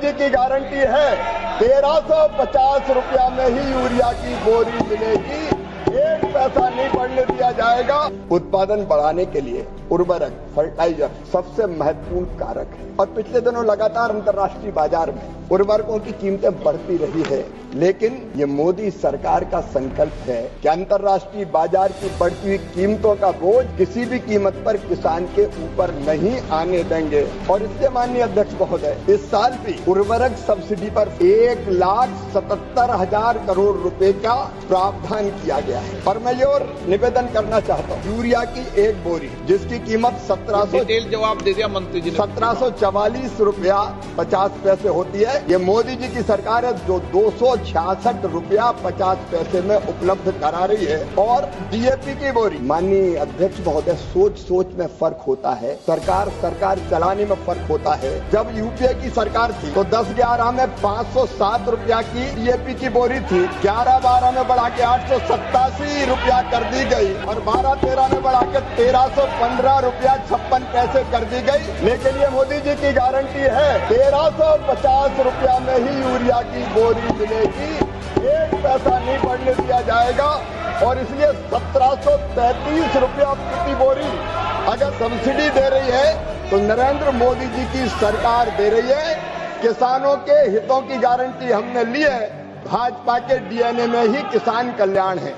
जी की गारंटी है 1350 रुपया में ही यूरिया की बोरी मिलेगी, एक पैसा नहीं बढ़ने दिया जाएगा। उत्पादन बढ़ाने के लिए उर्वरक, फर्टिलाइजर सबसे महत्वपूर्ण कारक है और पिछले दिनों लगातार अंतर्राष्ट्रीय बाजार में उर्वरकों की कीमतें बढ़ती रही है, लेकिन ये मोदी सरकार का संकल्प है कि अंतर्राष्ट्रीय बाजार की बढ़ती हुई कीमतों का बोझ किसी भी कीमत पर किसान के ऊपर नहीं आने देंगे। और इससे माननीय अध्यक्ष महोदय, इस साल भी उर्वरक सब्सिडी पर 1,77,000 करोड़ रुपए का प्रावधान किया गया है। और मैं ये और निवेदन करना चाहता हूँ, यूरिया की एक बोरी जिसकी कीमत 1700 जवाब दे दिया मंत्री जी ने, 1744 रुपया 50 पैसे होती है। ये मोदी जी की सरकार है जो 266 रुपया 50 पैसे में उपलब्ध करा रही है। और डीएपी की बोरी, माननीय अध्यक्ष महोदय, सोच में फर्क होता है, सरकार चलाने में फर्क होता है। जब यूपीए की सरकार थी तो 10-11 में 507 रुपया की डीएपी की बोरी थी, 11-12 में बढ़ा के 887 रुपया कर दी गई और 12-13 में बढ़ा के 1315 रुपया 56 पैसे कर दी गई। लेकिन ये मोदी जी की गारंटी है 1350 रुपया में ही यूरिया की बोरी मिलेगी, एक पैसा नहीं बढ़ने दिया जाएगा। और इसलिए 1733 रुपया प्रति बोरी अगर सब्सिडी दे रही है तो नरेंद्र मोदी जी की सरकार दे रही है। किसानों के हितों की गारंटी हमने ली है, भाजपा के डीएनए में ही किसान कल्याण है।